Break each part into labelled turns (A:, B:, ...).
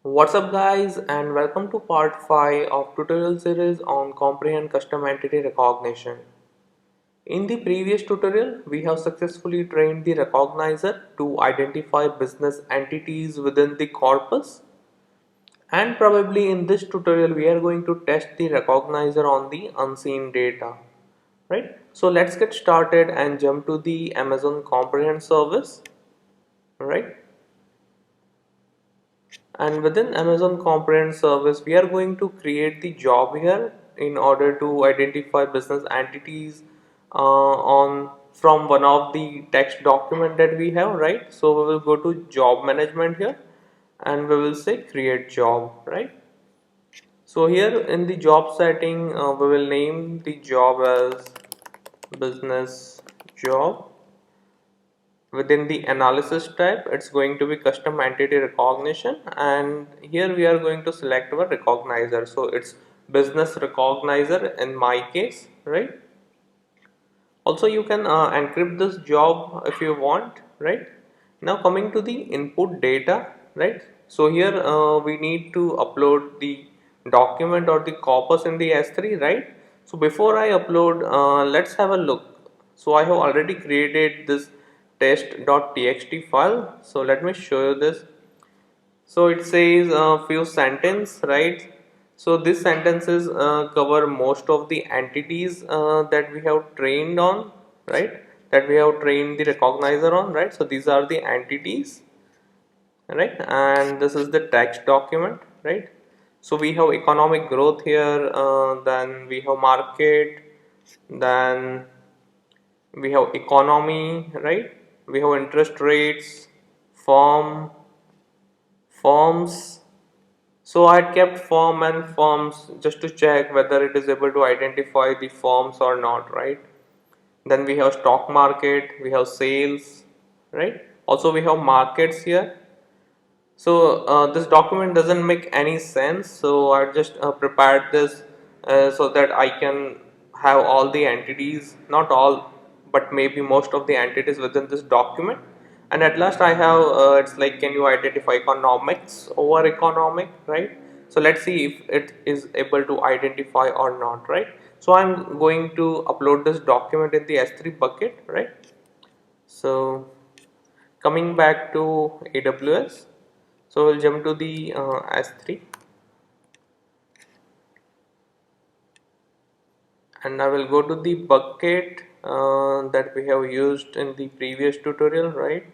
A: What's up guys, and welcome to part 5 of tutorial series on comprehend custom entity recognition. In the previous tutorial, we have successfully trained the recognizer to identify business entities within the corpus, and probably in this tutorial we are going to test the recognizer on the unseen data. Right? So let's get started and jump to the Amazon comprehend service. Right? And within Amazon Comprehend service, we are going to create the job here in order to identify business entities on from one of the text document that we have, right? So we will go to job management here and we will say create job, right? So here in the job setting, we will name the job as business job. Within the analysis type, it's going to be custom entity recognition, and here we are going to select our recognizer. So it's business recognizer in my case, right? Also you can encrypt this job if you want, right? Now coming to the input data, right? So here we need to upload the document or the corpus in the S3, right? So before I upload, let's have a look. So I have already created this test.txt file, so let me show you this. So it says a few sentence, right? So these sentences cover most of the entities that we have trained on, right? That we have trained the recognizer on, right? So these are the entities, right? And this is the text document, right? So we have economic growth here, then we have market, then we have economy, right? We have interest rates, firm, firms. So I had kept firm and firms just to check whether it is able to identify the firms or not, right? Then we have stock market, we have sales, right? Also we have markets here. So this document doesn't make any sense. So I just prepared this so that I can have all the entities, not all, but maybe most of the entities within this document. And at last I have it's like, can you identify economics over economic, right? So let's see if it is able to identify or not, right? So I'm going to upload this document in the S3 bucket, right? So coming back to AWS, so we'll jump to the S3 and I will go to the bucket that we have used in the previous tutorial, right?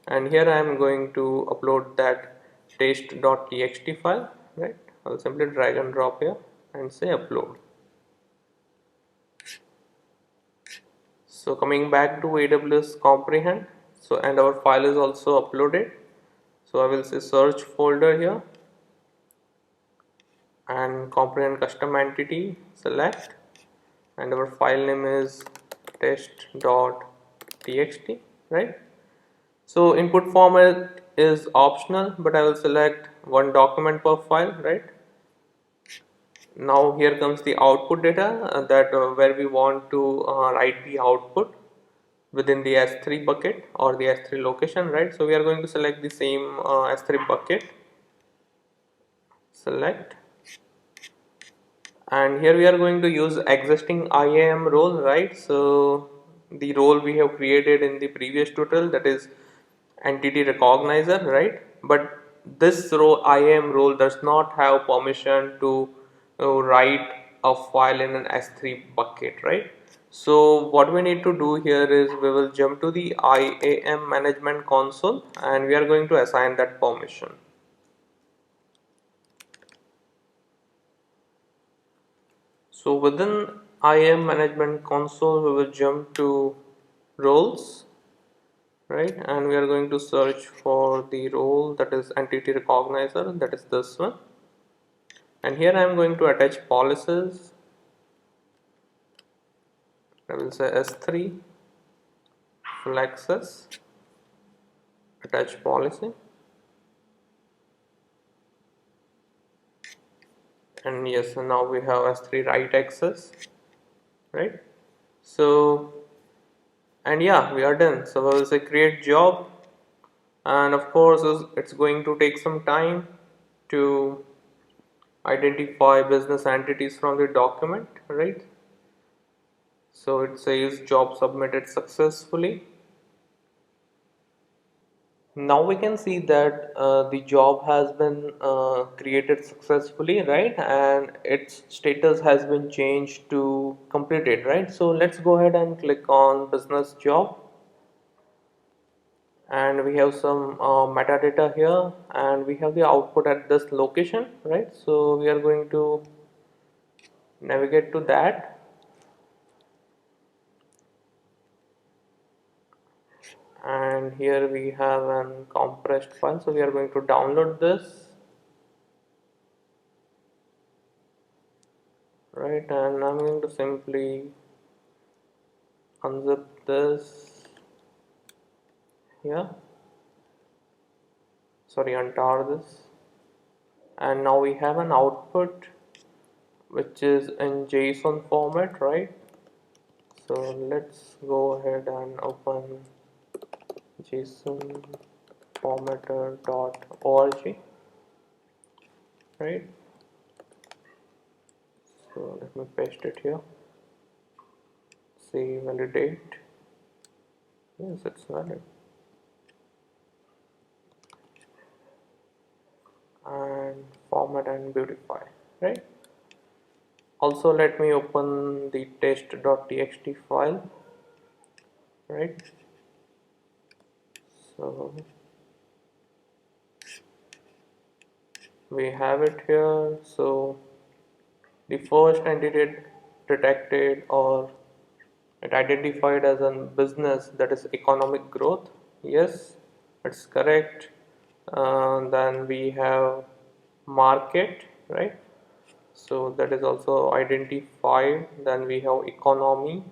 A: And here I am going to upload that test.txt file, right? I'll simply drag and drop here and say upload. So coming back to AWS comprehend, so and our file is also uploaded. So I will say search folder here and comprehend custom entity, select, and our file name is test.txt, right? So input format is optional, but I will select one document per file, right? Now here comes the output data that where we want to write the output within the S3 bucket or the S3 location, right? So we are going to select the same S3 bucket, select, and here we are going to use existing IAM role, right? So the role we have created in the previous tutorial, that is entity recognizer, right? But this role IAM role does not have permission to write a file in an S3 bucket, right? So what we need to do here is we will jump to the IAM management console and we are going to assign that permission. So within IAM management console, we will jump to roles, right? And we are going to search for the role that is entity recognizer, that is this one. And here I am going to attach policies. I will say S3 flexes, attach policy. And yes, so now we have S3 write access, right? So, and yeah, we are done. So I will say create job, and of course it's going to take some time. to identify business entities from the document, right? So it says job submitted successfully. Now we can see that the job has been created successfully, right? And its status has been changed to completed, right? So let's go ahead and click on business job, and we have some metadata here, and we have the output at this location, right? So we are going to navigate to that, and here we have an compressed file, so we are going to download this, right? And I'm going to simply unzip this here, sorry, untar this, and now we have an output which is in JSON format, right? So let's go ahead and open JSON formatter.org, right? So let me paste it here. See, validate. Yes, it's valid. And format and beautify, right? Also, let me open the test.txt file, right? So we have it here. So the first entity detected, or it identified as a business, that is economic growth. Yes, it's correct. Then we have market, right? So that is also identified. Then we have economy,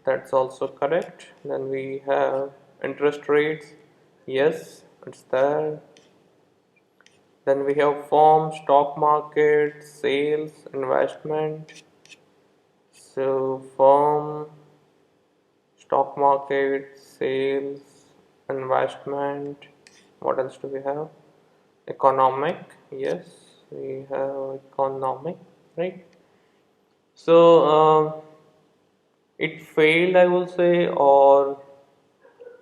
A: that's also correct. Then we have interest rates, yes, it's there. Then we have firm, stock market, sales, investment. So firm, stock market, sales, investment. What else do we have? Economic, yes, we have economic, right? So it failed, I will say, or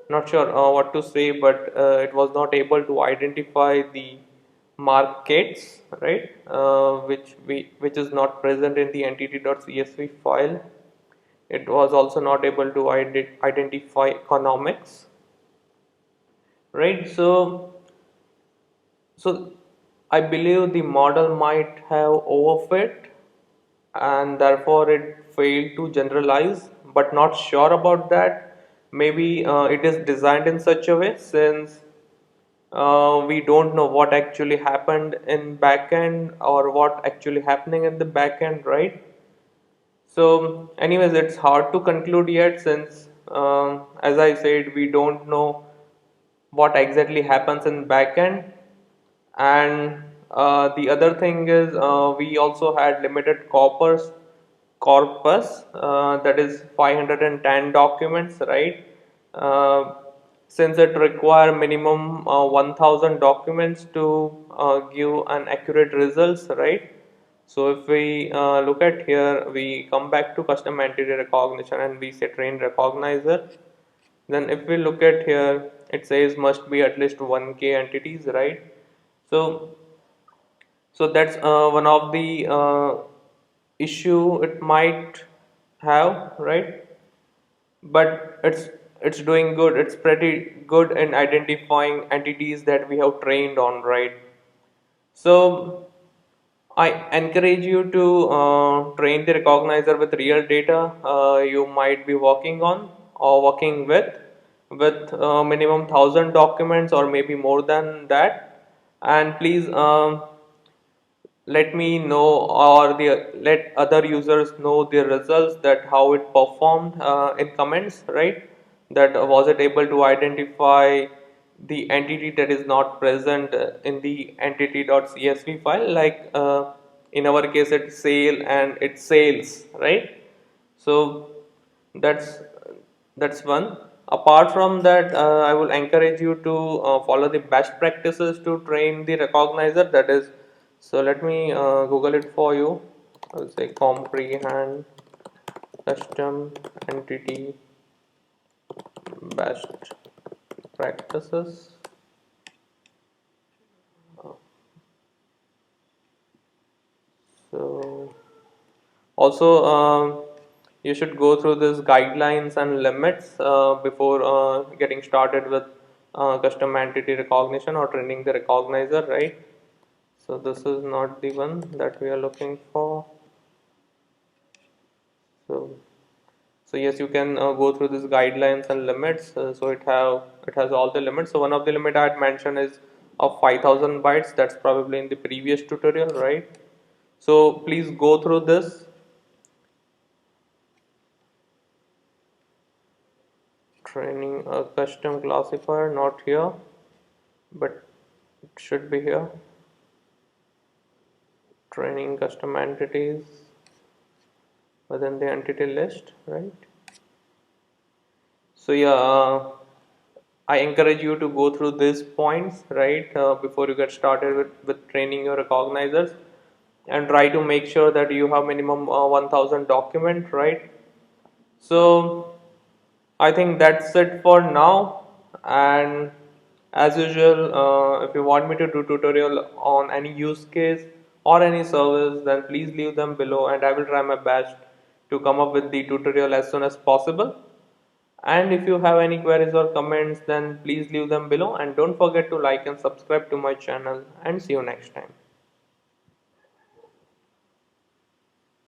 A: not sure what to say, but it was not able to identify the markets, right? Which is not present in the entity.csv file. It was also not able to identify economics, right? So I believe the model might have overfit, and therefore it failed to generalize, but not sure about that. Maybe it is designed in such a way, since we don't know what actually happened in backend or what actually happening in the backend, right? So anyways, it's hard to conclude yet, since as I said, we don't know what exactly happens in backend. And the other thing is, we also had limited corpus, that is 510 documents, right? uh, since it require minimum 1000 documents to give an accurate results, right? So if we look at here, we come back to custom entity recognition and we say train recognizer. Then if we look at here, it says must be at least 1k entities, right? So that's one of the issue it might have, right? But it's doing good. It's pretty good in identifying entities that we have trained on, right? So I encourage you to train the recognizer with real data you might be working on or working with minimum 1000 documents or maybe more than that. And please let me know, or let other users know their results, that how it performed in comments, right? That was it able to identify the entity that is not present in the entity.csv file, like in our case it's sale and it's sales, right? So that's that's one. Apart from that, I will encourage you to follow the best practices to train the recognizer. That is, so let me Google it for you. I'll say comprehend custom entity best practices. So also, you should go through these guidelines and limits before getting started with custom entity recognition or training the recognizer, right? So this is not the one that we are looking for. So so yes, you can go through these guidelines and limits. So it has all the limits. So one of the limit I had mentioned is of 5,000 bytes. That's probably in the previous tutorial, right? So please go through this. Training a custom classifier, not here, but it should be here. Training custom entities within the entity list, right? So yeah, I encourage you to go through these points, right, before you get started with training your recognizers, and try to make sure that you have minimum 1000 document, right? So I think that's it for now. And as usual, if you want me to do tutorial on any use case or any service, then please leave them below, and I will try my best to come up with the tutorial as soon as possible. And if you have any queries or comments, then please leave them below, and don't forget to like and subscribe to my channel, and see you next time.